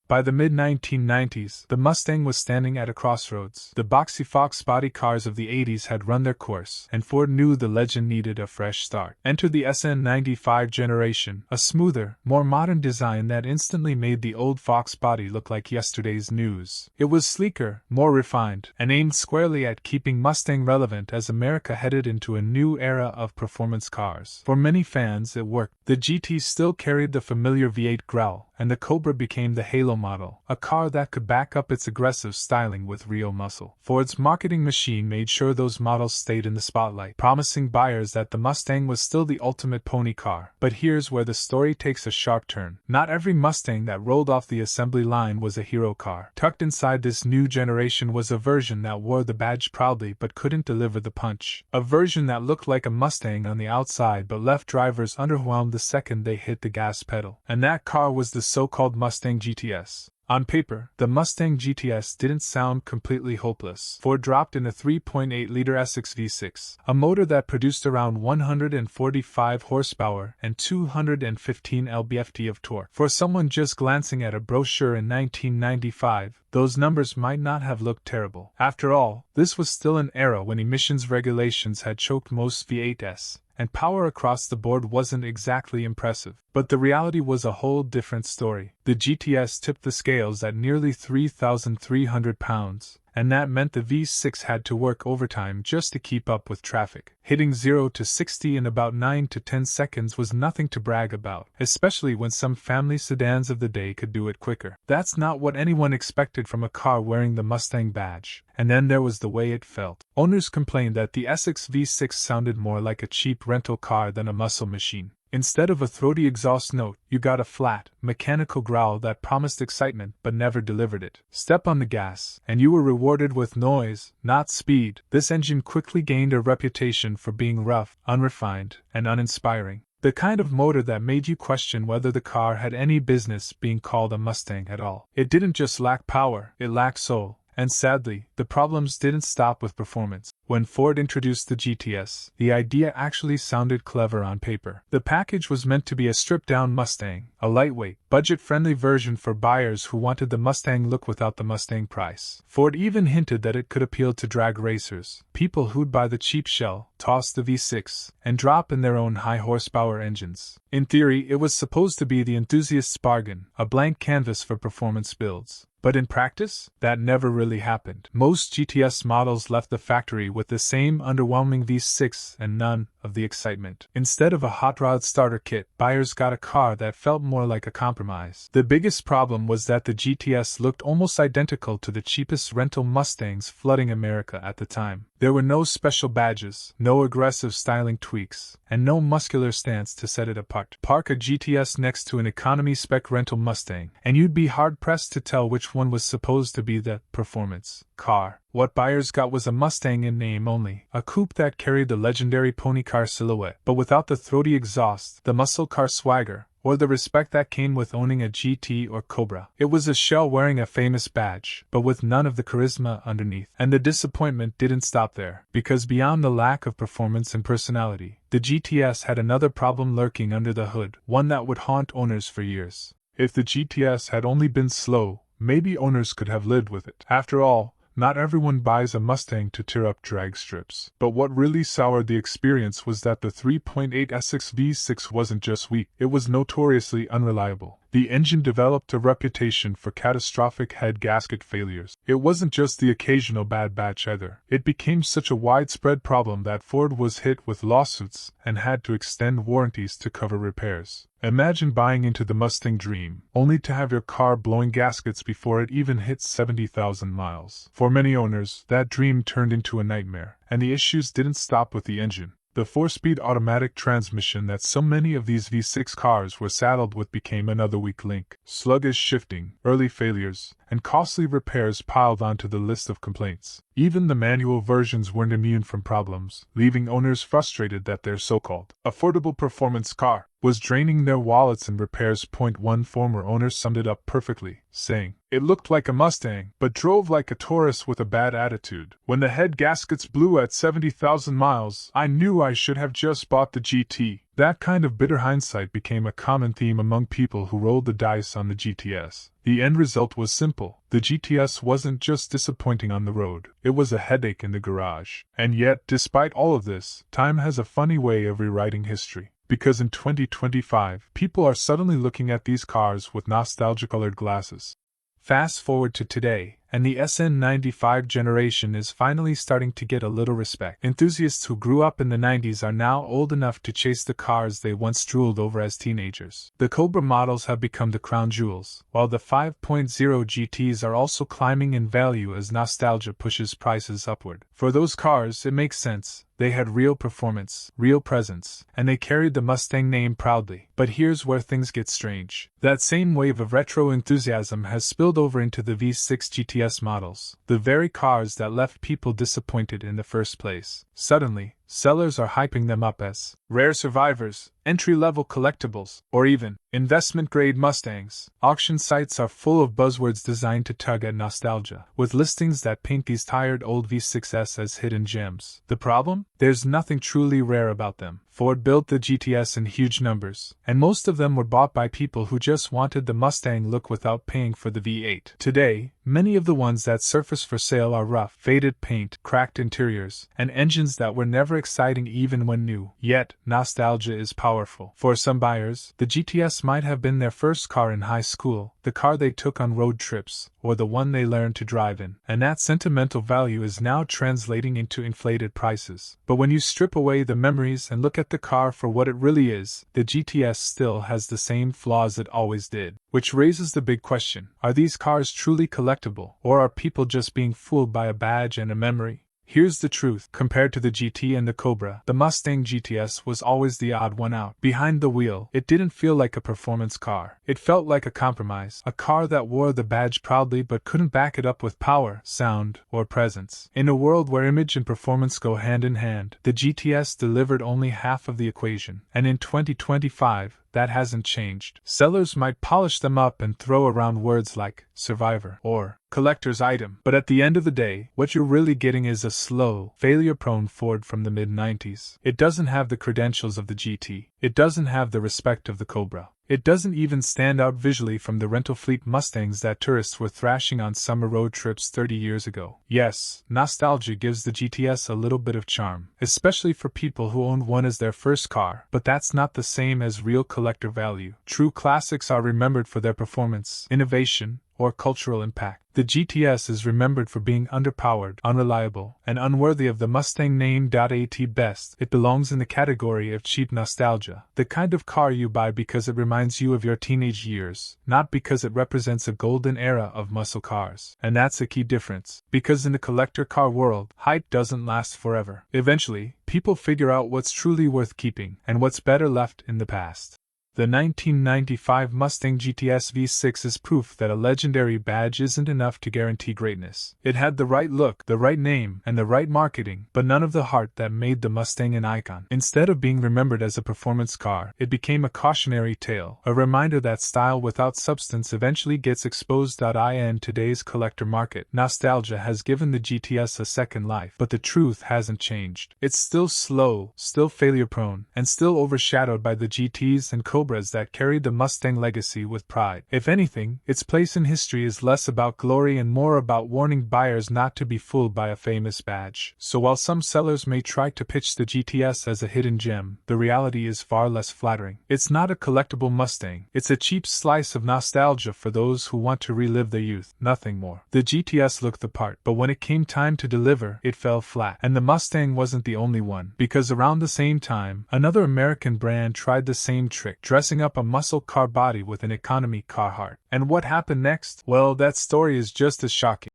By the mid-1990s, the Mustang was standing at a crossroads. The boxy Fox body cars of the 80s had run their course, and Ford knew the legend needed a fresh start. Enter the SN95 generation, a smoother, more modern design that instantly made the old Fox body look like yesterday's news. It was sleeker, more refined, and aimed squarely at keeping Mustang relevant as America headed into a new era of performance cars. For many fans, it worked. The GT still carried the familiar V8 growl, and the Cobra became the halo model, a car that could back up its aggressive styling with real muscle. Ford's marketing machine made sure those models stayed in the spotlight, promising buyers that the Mustang was still the ultimate pony car. But here's where the story takes a sharp turn. Not every Mustang that rolled off the assembly line was a hero car. Tucked inside this new generation was a version that wore the badge proudly but couldn't deliver the punch. A version that looked like a Mustang on the outside but left drivers underwhelmed the second they hit the gas pedal. And that car was the so-called Mustang GTS. On paper, the Mustang GTS didn't sound completely hopeless. Ford dropped in a 3.8-liter S6 V6, a motor that produced around 145 horsepower and 215 lb-ft of torque. For someone just glancing at a brochure in 1995, those numbers might not have looked terrible. After all, this was still an era when emissions regulations had choked most V8s, and power across the board wasn't exactly impressive. But the reality was a whole different story. The GTS tipped the scales at nearly 3,300 pounds, and that meant the V6 had to work overtime just to keep up with traffic. Hitting 0 to 60 in about 9 to 10 seconds was nothing to brag about, especially when some family sedans of the day could do it quicker. That's not what anyone expected from a car wearing the Mustang badge. And then there was the way it felt. Owners complained that the S6 V6 sounded more like a cheap rental car than a muscle machine. Instead of a throaty exhaust note, you got a flat, mechanical growl that promised excitement but never delivered it. Step on the gas, and you were rewarded with noise, not speed. This engine quickly gained a reputation for being rough, unrefined, and uninspiring. The kind of motor that made you question whether the car had any business being called a Mustang at all. It didn't just lack power, it lacked soul. And sadly, the problems didn't stop with performance. When Ford introduced the GTS, the idea actually sounded clever on paper. The package was meant to be a stripped-down Mustang, a lightweight, budget-friendly version for buyers who wanted the Mustang look without the Mustang price. Ford even hinted that it could appeal to drag racers, people who'd buy the cheap shell, toss the V6, and drop in their own high-horsepower engines. In theory, it was supposed to be the enthusiast's bargain, a blank canvas for performance builds. But in practice, that never really happened. Most GTS models left the factory with the same underwhelming V6 and none of the excitement. Instead of a hot rod starter kit, buyers got a car that felt more like a compromise. The biggest problem was that the GTS looked almost identical to the cheapest rental Mustangs flooding America at the time. There were no special badges, no aggressive styling tweaks, and no muscular stance to set it apart. Park a GTS next to an economy-spec rental Mustang, and you'd be hard-pressed to tell which one was supposed to be the performance car. What buyers got was a Mustang in name only, a coupe that carried the legendary pony car silhouette, but without the throaty exhaust, the muscle car swagger, or the respect that came with owning a GT or Cobra. It was a shell wearing a famous badge, but with none of the charisma underneath. And the disappointment didn't stop there, because beyond the lack of performance and personality, the GTS had another problem lurking under the hood, one that would haunt owners for years. If the GTS had only been slow, maybe owners could have lived with it. After all, not everyone buys a Mustang to tear up drag strips. But what really soured the experience was that the 3.8 S6 V6 wasn't just weak, it was notoriously unreliable. The engine developed a reputation for catastrophic head gasket failures. It wasn't just the occasional bad batch either. It became such a widespread problem that Ford was hit with lawsuits and had to extend warranties to cover repairs. Imagine buying into the Mustang dream, only to have your car blowing gaskets before it even hits 70,000 miles. For many owners, that dream turned into a nightmare, and the issues didn't stop with the engine. The 4-speed automatic transmission that so many of these V6 cars were saddled with became another weak link. Sluggish shifting, early failures, and costly repairs piled onto the list of complaints. Even the manual versions weren't immune from problems, leaving owners frustrated that their so-called affordable performance car was draining their wallets in repairs. One former owner summed it up perfectly, saying, "It looked like a Mustang, but drove like a tourist with a bad attitude. When the head gaskets blew at 70,000 miles, I knew I should have just bought the GT." That kind of bitter hindsight became a common theme among people who rolled the dice on the GTS. The end result was simple. The GTS wasn't just disappointing on the road, it was a headache in the garage. And yet, despite all of this, time has a funny way of rewriting history. Because in 2025, people are suddenly looking at these cars with nostalgia-colored glasses. Fast forward to today, and the SN95 generation is finally starting to get a little respect. Enthusiasts who grew up in the 90s are now old enough to chase the cars they once drooled over as teenagers. The Cobra models have become the crown jewels, while the 5.0 GTs are also climbing in value as nostalgia pushes prices upward. For those cars, it makes sense. They had real performance, real presence, and they carried the Mustang name proudly. But here's where things get strange. That same wave of retro enthusiasm has spilled over into the V6 GTS models, the very cars that left people disappointed in the first place. Suddenly, sellers are hyping them up as rare survivors, entry-level collectibles, or even investment-grade Mustangs. Auction sites are full of buzzwords designed to tug at nostalgia, with listings that paint these tired old V6s as hidden gems. The problem? There's nothing truly rare about them. Ford built the GTS in huge numbers, and most of them were bought by people who just wanted the Mustang look without paying for the V8. Today, many of the ones that surface for sale are rough, faded paint, cracked interiors, and engines that were never exciting even when new. Yet, nostalgia is powerful. For some buyers, the GTS might have been their first car in high school, the car they took on road trips, or the one they learned to drive in. And that sentimental value is now translating into inflated prices. But when you strip away the memories and look at the car for what it really is, the GTS still has the same flaws it always did. Which raises the big question: are these cars truly collectible, or are people just being fooled by a badge and a memory? Here's the truth. Compared to the GT and the Cobra, the Mustang GTS was always the odd one out. Behind the wheel, it didn't feel like a performance car. It felt like a compromise, a car that wore the badge proudly but couldn't back it up with power, sound, or presence. In a world where image and performance go hand in hand, the GTS delivered only half of the equation. And in 2025, that hasn't changed. Sellers might polish them up and throw around words like survivor or collector's item, but at the end of the day, what you're really getting is a slow, failure-prone Ford from the mid-90s. It doesn't have the credentials of the GT. It doesn't have the respect of the Cobra. It doesn't even stand out visually from the rental fleet Mustangs that tourists were thrashing on summer road trips 30 years ago. Yes, nostalgia gives the GTS a little bit of charm, especially for people who owned one as their first car, but that's not the same as real collector value. True classics are remembered for their performance, innovation, or cultural impact. The GTS is remembered for being underpowered, unreliable, and unworthy of the Mustang name. At best, it belongs in the category of cheap nostalgia, the kind of car you buy because it reminds you of your teenage years, not because it represents a golden era of muscle cars. And that's a key difference, because in the collector car world, hype doesn't last forever. Eventually, people figure out what's truly worth keeping, and what's better left in the past. The 1995 Mustang GTS V6 is proof that a legendary badge isn't enough to guarantee greatness. It had the right look, the right name, and the right marketing, but none of the heart that made the Mustang an icon. Instead of being remembered as a performance car, it became a cautionary tale, a reminder that style without substance eventually gets exposed. In today's collector market, nostalgia has given the GTS a second life, but the truth hasn't changed. It's still slow, still failure-prone, and still overshadowed by the GTs and Cobras that carried the Mustang legacy with pride. If anything, its place in history is less about glory and more about warning buyers not to be fooled by a famous badge. So while some sellers may try to pitch the GTS as a hidden gem, the reality is far less flattering. It's not a collectible Mustang. It's a cheap slice of nostalgia for those who want to relive their youth, nothing more. The GTS looked the part, but when it came time to deliver, it fell flat. And the Mustang wasn't the only one, because around the same time, another American brand tried the same trick, dressing up a muscle car body with an economy car heart. And what happened next? Well, that story is just as shocking.